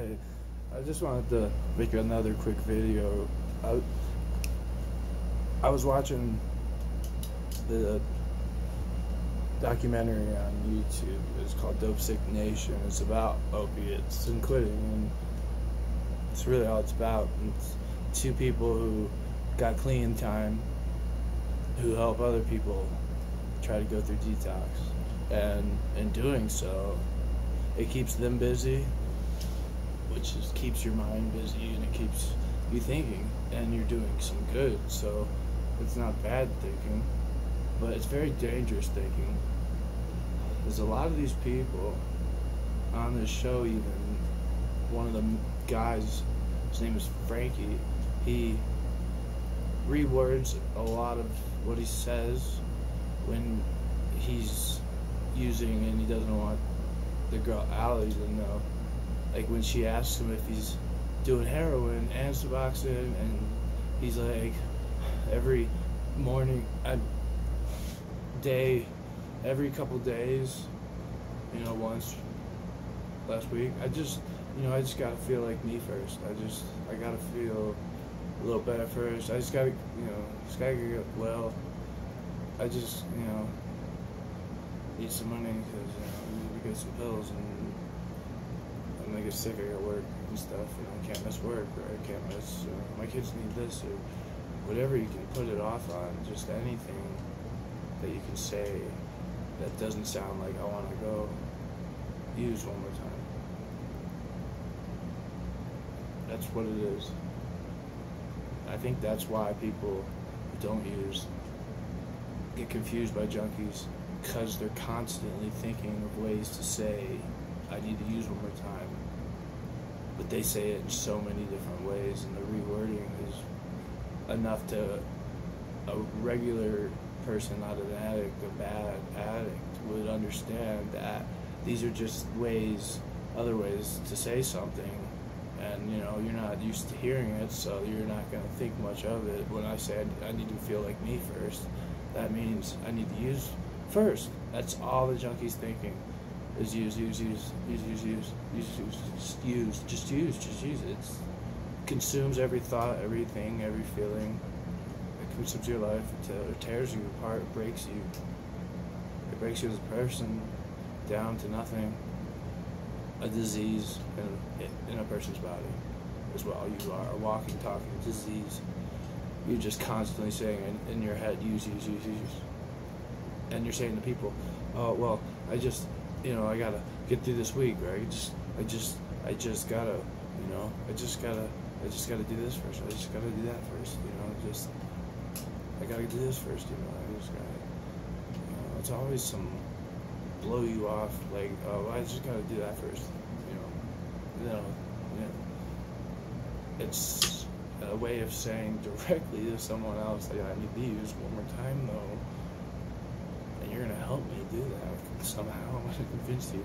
Hey, I just wanted to make another quick video. I was watching the documentary on YouTube. It's called Dope Sick Nation. It's about opiates and quitting, and it's really all it's about. It's two people who got clean time, who help other people try to go through detox, and in doing so, it keeps them busy, which keeps your mind busy, and it keeps you thinking, and you're doing some good. So it's not bad thinking, but it's very dangerous thinking. There's a lot of these people on this show. Even one of the guys, his name is Frankie, he rewords a lot of what he says when he's using, and he doesn't want the girl Allie to know. Like when she asks him if he's doing heroin and Suboxone, and he's like, every morning, every couple days, once last week, I just gotta feel like me first. I gotta feel a little better first. I just gotta get well. I just, need some money because, I need to get some pills, and I'm gonna get sick, I got work and stuff, and I can't miss work, or I can't miss, my kids need this, or whatever you can put it off on, just anything that you can say that doesn't sound like I wanna go use one more time. That's what it is. I think that's why people who don't use get confused by junkies, because they're constantly thinking of ways to say, I need to use one more time. But they say it in so many different ways, and the rewording is enough to a regular person, not an addict, a bad addict, would understand that these are just other ways to say something, and you're not used to hearing it, so you're not going to think much of it. When I say I need to feel like me first, that means I need to use first. That's all the junkie's thinking, is use, just use. It consumes every thought, everything, every feeling. It consumes your life, it tears you apart, it breaks you. It breaks you as a person down to nothing. A disease in a person's body as well. You are a walking, talking disease. You're just constantly saying in your head, use. And you're saying to people, oh, well, I gotta get through this week, right? I just gotta do this first. I just gotta do that first, I gotta do this first, I just gotta, it's always some blow you off, like, oh, I just gotta do that first, it's a way of saying directly to someone else, like, I need to use one more time, though, and you're gonna help me do that somehow. I'm gonna convince you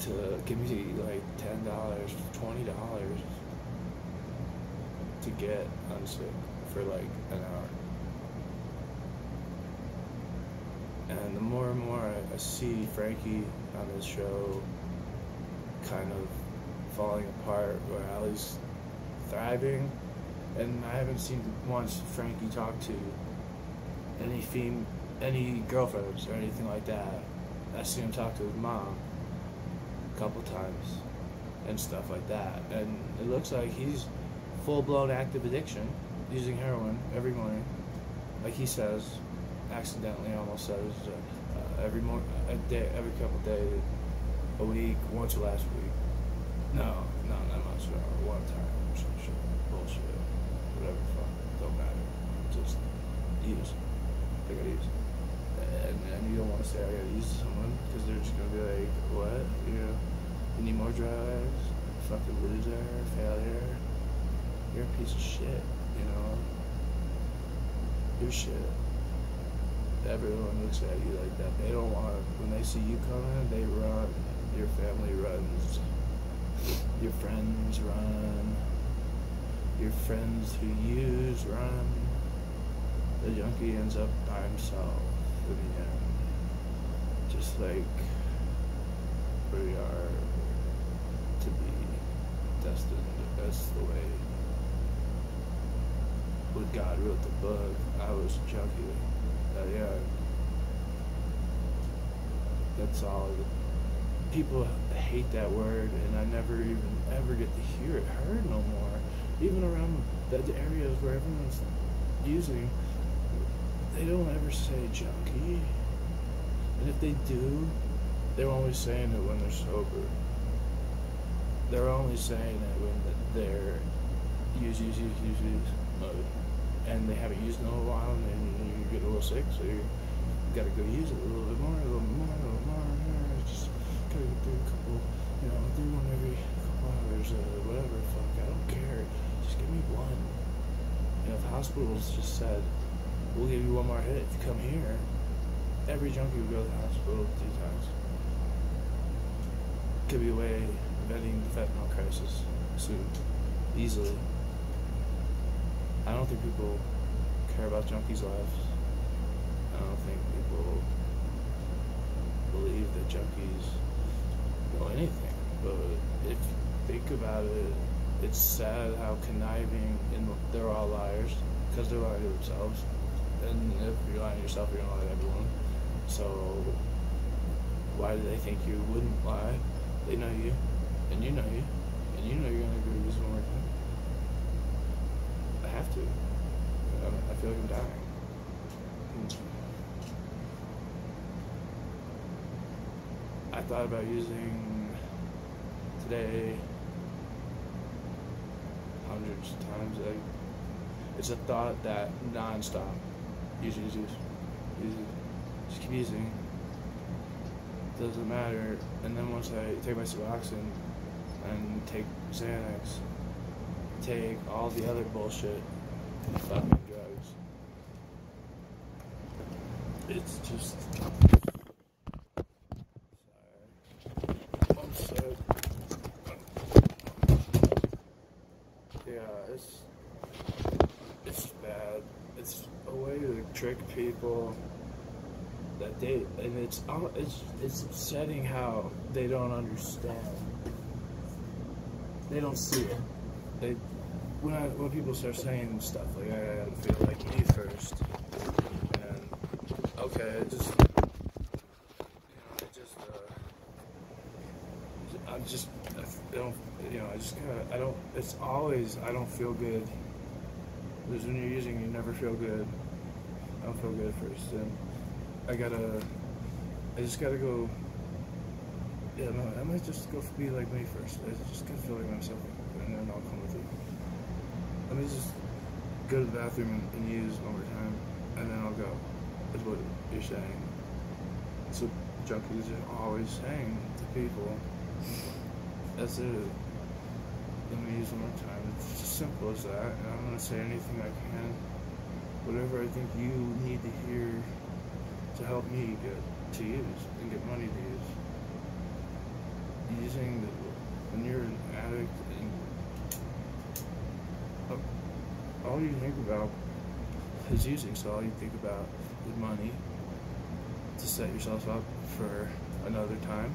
to give me like $10, $20 to get unsick for like an hour. And the more and more I see Frankie on this show kind of falling apart, where Allie's thriving, and I haven't seen once Frankie talk to any girlfriends or anything like that. I see him talk to his mom a couple times and stuff like that, and it looks like he's full-blown active addiction, using heroin every morning, like he says, accidentally almost says, every couple days, a week, once last week. No, not much, one time or some shit, bullshit, whatever, fuck, don't matter, just use. I gotta use. And you don't want to say I gotta use someone, because they're just gonna be like, what? You need more drugs? Fucking loser, failure. You're a piece of shit, You're shit. Everyone looks at you like that. They don't want, when they see you coming, they run. Your family runs. Your friends run. Your friends who use run. The junkie ends up by himself in the end, just like we are to be predestined. That's the way. When God wrote the book, I was a junkie. Yeah, that's all. People hate that word, and I never even ever get to hear it heard no more. Even around the areas where everyone's using, they don't ever say junkie. And if they do, they're only saying it when they're sober. They're only saying it when they're use mode. And they haven't used it in a while, and then you get a little sick, so you gotta go use it a little bit more, a little more. Just gotta do a couple, do one every couple hours, whatever, fuck, I don't care. Just give me one. If hospitals just said, we'll give you one more hit if you come here, every junkie would go to the hospital 2 times. Could be a way of ending the fentanyl crisis soon, easily. I don't think people care about junkies' lives. I don't think people believe that junkies know anything. But if you think about it, it's sad how conniving, and they're all liars, because they're lying to themselves. And if you're lying to yourself, you're going to lie to everyone. So why do they think you wouldn't lie? They know you, and you know you, and you know you're going to go use one more time. I have to. I feel like I'm dying. I thought about using today hundreds of times. It's a thought that non-stop. Use. Just keep using. Doesn't matter. And then once I take my Suboxone and take Xanax, take all the other bullshit, fucking drugs, it's just. Sorry. I'm sick. Yeah, it's bad. It's a way to trick people that and it's upsetting how they don't understand. They don't see it. When people start saying stuff like, I gotta feel like me first, and okay, it's always, I don't feel good. Because when you're using, you never feel good. I don't feel good first, and I just gotta go, I might just go be like me first. I just gotta feel like myself, and then I'll come with you. Let me just go to the bathroom and use one more time, and then I'll go, is what you're saying. That's what junkies are always saying to people. That's it. Let me use one more time. It's as simple as that, and I'm gonna say anything I can, whatever I think you need to hear to help me get to use and get money to use. Using when you're an addict, and all you think about is using, so all you think about is money to set yourself up for another time.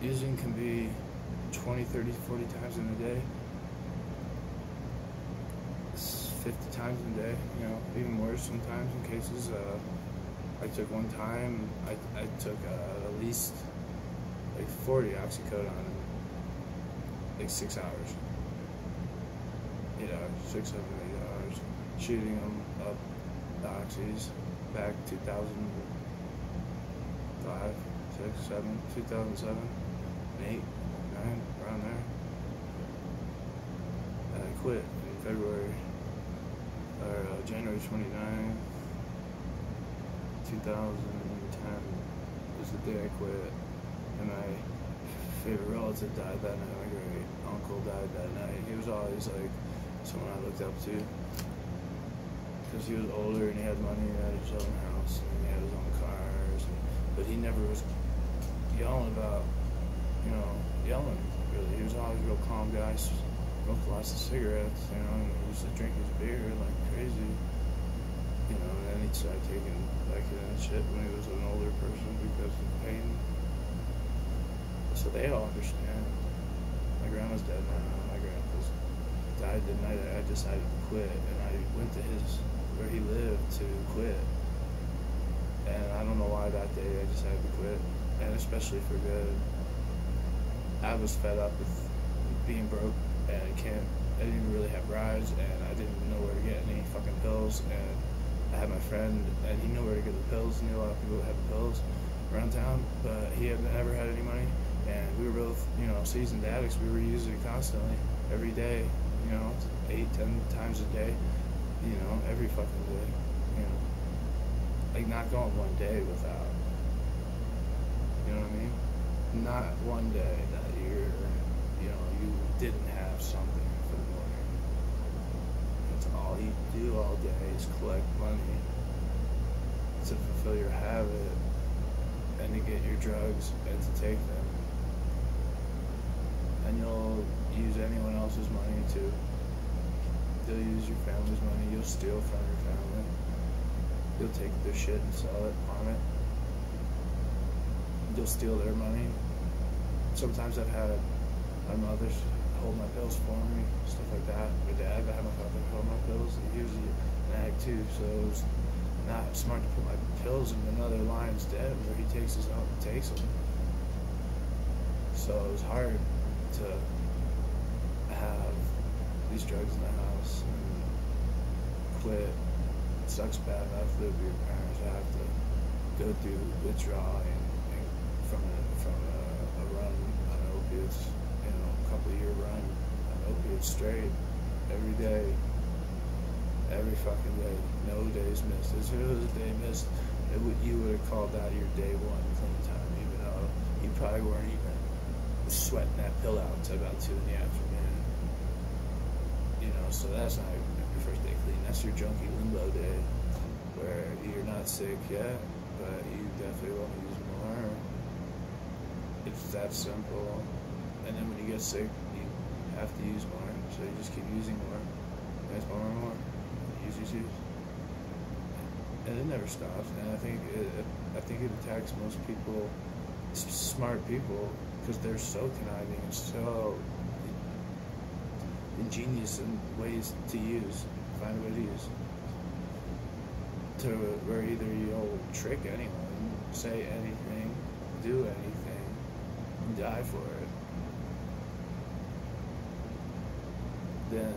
Using can be 20, 30, 40 times in a day, 50 times in a day, even worse sometimes in cases. I took one time, I took at least like 40 Oxycodone in like 6 hours. 8 hours, 6, 7, 8 hours, shooting them up the oxys back 2005, 6, 7, 2007, 8, 9, around there. And I quit in February, or January 29, 2010 was the day I quit, and my favorite relative died that night. My great uncle died that night. He was always like someone I looked up to, because he was older and he had money and he had his own house and he had his own cars, but he never was yelling about, yelling really. He was always a real calm guy, smoked lots of cigarettes, and he used to drink his beer like crazy, and then he started taking Vicodin and shit when he was an older person because of pain. So they all understand. My grandma's dead now. My grandpa's died the night I decided to quit, and I went to where he lived to quit. And I don't know why that day I decided to quit, and especially for good. I was fed up with being broke, and I didn't really have rides, and I didn't know where to get any fucking pills, and I had my friend, and he knew where to get the pills. He knew a lot of people that had the pills around town, but he had never had any money, and we were both, seasoned addicts. We were using it constantly, every day, 8-10 times a day, every fucking day, like not going one day without, you know what I mean? Not one day that you didn't have something for the morning. That's all you do all day is collect money to fulfill your habit and to get your drugs and to take them. And you'll use anyone else's money too. You'll use your family's money. You'll steal from your family. You'll take their shit and sell it on it. You'll steal their money. Sometimes I've had my mother hold my pills for me, stuff like that. My dad, I had my father hold my pills. He was an addict too, so it was not smart to put my pills in another lion's den where he takes his own and takes them. So it was hard to have these drugs in the house and quit. It sucks bad enough to live with your parents. I have to go through withdrawing from a run on opiates, a couple-year run on opiates straight, every day, every fucking day, no days missed. As soon as a day missed, you would have called that your day one clean time, even though you probably weren't even sweating that pill out until about 2 in the afternoon. So that's not your first day clean. That's your junkie limbo day, where you're not sick yet, but you definitely want to use more. It's that simple. And then when you get sick, you have to use more, so you just keep using more. Use more and more. Use. And it never stops. And I think it attacks most people, smart people, because they're so conniving and so ingenious in ways to use, find a way to use. Where either you'll trick anyone, say anything, do anything, and die for it. Then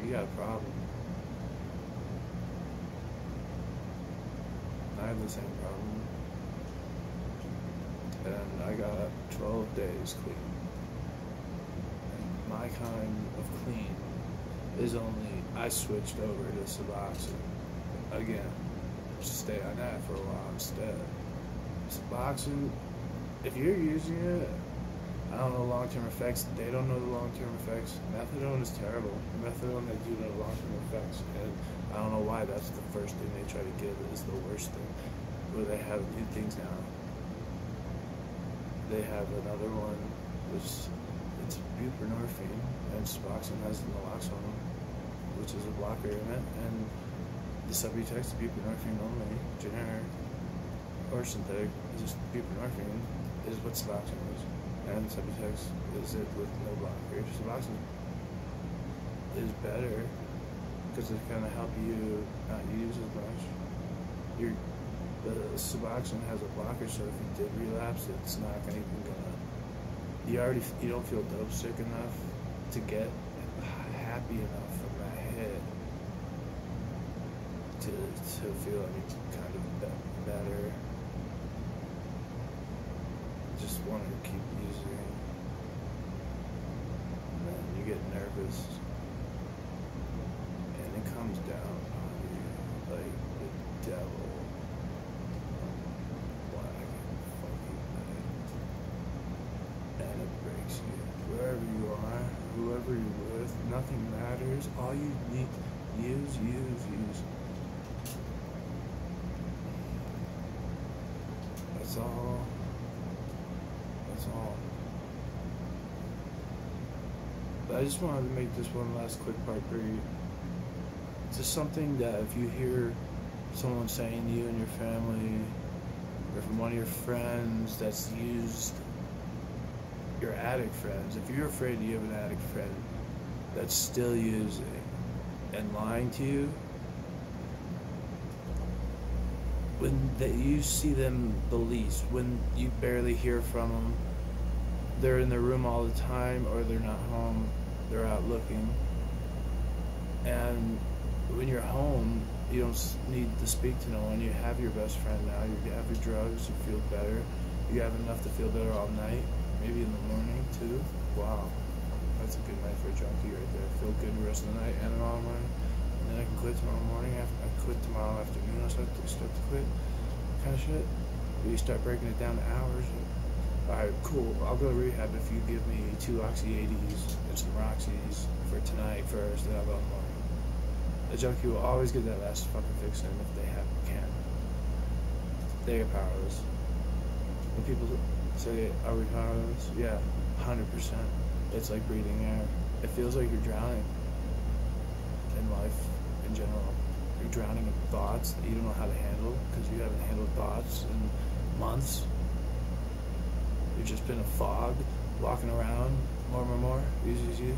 you got a problem. I have the same problem. And I got 12 days clean. And my kind of clean is I switched over to Suboxone. Again, stay on that for a while instead. Suboxone, if you're using it, I don't know long-term effects. They don't know the long-term effects. Methadone is terrible. Methadone, they do know long-term effects. And I don't know why that's the first thing they try to give is the worst thing. Where they have new things now. They have another one, it's buprenorphine, and Suboxone has naloxone, which is a blocker in it. And the Subutex, buprenorphine only, generic or synthetic, just buprenorphine is what Suboxone is. And Subutex is it with no blocker. Suboxone is better because it's going to help you not use as much. The Suboxone has a blocker, so if you did relapse, it's not even gonna. You don't feel dope sick enough to get happy enough from that hit to feel any kind of better. Just want to keep using, and then you get nervous, and it comes down on you like the devil. Wherever you are, whoever you're with, nothing matters. All you need, use. That's all. But I just wanted to make this one last quick part brief. It's just something that if you hear someone saying to you and your family, or from one of your friends that's used your addict friends, if you're afraid you have an addict friend that's still using and lying to you, when you see them the least, when you barely hear from them, they're in their room all the time, or they're not home, they're out looking. And when you're home, you don't need to speak to no one. You have your best friend now. You have your drugs. You feel better. You have enough to feel better all night, maybe in the morning too. Wow, that's a good night for a junkie right there. Feel good the rest of the night and tomorrow morning. And then I can quit tomorrow morning. I quit tomorrow afternoon. I start to quit, kind of shit. But you start breaking it down to hours. Alright, cool. I'll go to rehab if you give me 2 Oxy-80s and some Roxys for tonight first, and I'll go in the morning. The junkie will always get that last fucking fix in if they can. They are powerless. When people say, are we powerless? Yeah, 100%. It's like breathing air. It feels like you're drowning in life in general. You're drowning in thoughts that you don't know how to handle because you haven't handled thoughts in months. You've just been a fog, walking around, more, use. It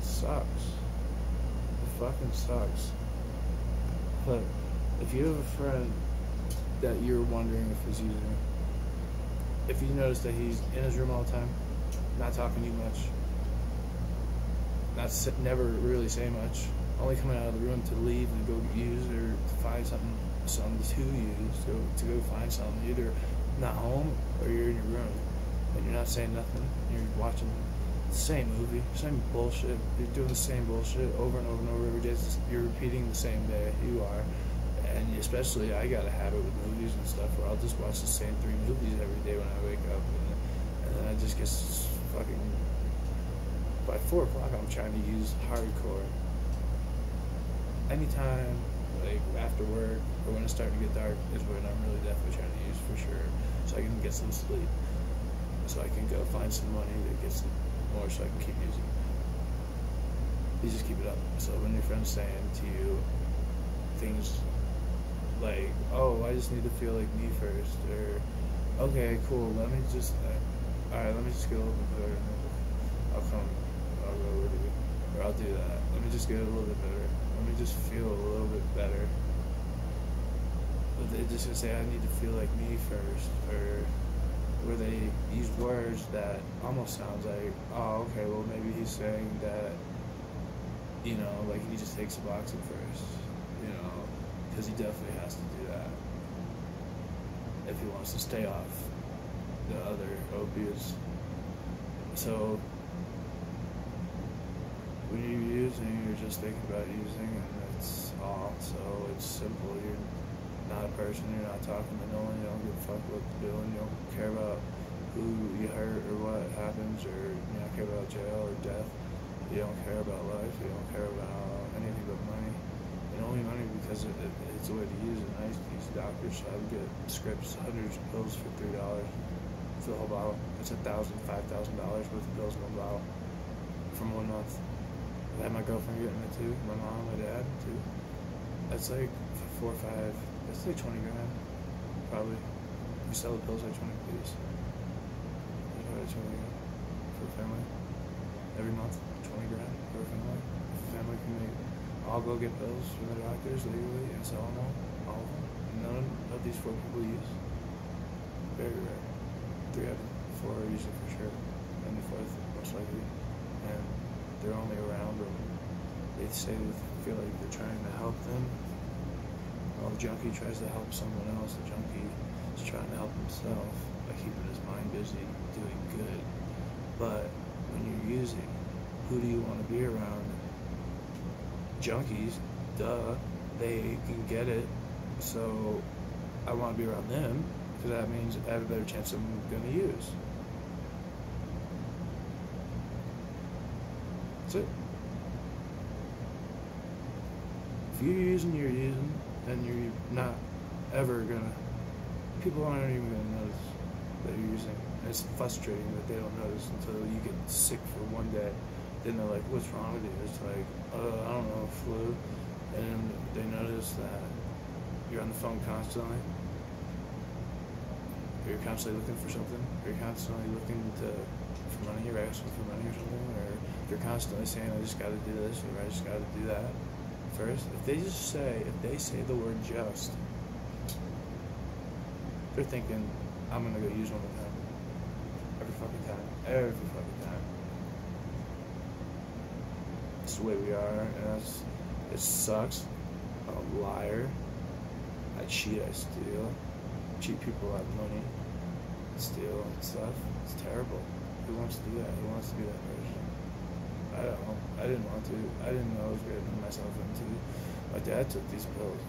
sucks. It fucking sucks. But if you have a friend that you're wondering if he's using, if you notice that he's in his room all the time, not talking to you much, never really say much, only coming out of the room to leave and go use or to find something to use, to go find something, either not home or you're in your room and you're not saying nothing, you're watching the same movie, same bullshit, you're doing the same bullshit over and over and over every day, you're repeating the same day, you are. And especially I got a habit with movies and stuff where I'll just watch the same 3 movies every day when I wake up, and then I just get fucking, by 4 o'clock I'm trying to use hardcore. Anytime, like after work or when it's starting to get dark is when I'm really definitely trying to use for sure, so I can get some sleep, so I can go find some money to get some more so I can keep using. You just keep it up. So when your friend's saying to you things like, oh, I just need to feel like me first, or okay, cool, let me just alright, let me just get a little bit better and then I'll go with you, or I'll do that. Let me just get a little bit better. Let me just feel a little bit better. But they just gonna say, I need to feel like me first, or where they use words that almost sounds like, oh, okay, well maybe he's saying that, you know, like he just takes Suboxone first, you know, because he definitely has to do that if he wants to stay off the other opiates. So when you're using, you're just thinking about using, and that's all. So it's simple. You're not a person. You're not talking to no one. You don't give a fuck what they're doing. You don't care about who you hurt or what happens, or you don't care about jail or death. You don't care about life. You don't care about anything but money. And only money because it's a way to use it. I used to use doctors, so I would get scripts, hundreds of pills for $3 for the whole bottle. It's $1,000, $5,000 worth of pills in one bottle from 1 month. I had my girlfriend getting it too, my mom, my dad too. That's like 4 or 5, that's like 20 grand, probably. We sell the pills like 20 piece. That's probably 20 grand for a family. Every month, 20 grand for a family. If a family can make, I'll go get pills from the doctors legally and sell them all of them. None of these 4 people use. Very rare. 3 out of 4 are using for sure, and the 4th most likely. And they're only around when they say they feel like they're trying to help them. While the junkie tries to help someone else, the junkie is trying to help himself by keeping his mind busy, doing good. But when you're using, who do you want to be around? Junkies, duh, they can get it, so I want to be around them, because that means I have a better chance I'm going to use. That's it. If you're using, and you're not ever gonna, people aren't even gonna notice that you're using. And it's frustrating that they don't notice until you get sick for 1 day. Then they're like, what's wrong with you? It's like, I don't know, flu. And they notice that you're on the phone constantly. you're constantly looking for something, you're constantly looking for money, you're asking for money or something, or you're constantly saying, I just gotta do this, or I just gotta do that. First, if they say the word just, they're thinking, I'm gonna go use one of them. Every fucking time. It's the way we are, and it sucks. I'm a liar. I cheat, I steal. Cheat people out of money. Steal and stuff. It's terrible. Who wants to do that? Who wants to be that person? I don't know. I didn't want to. I didn't know I was getting myself into. My dad took these pills.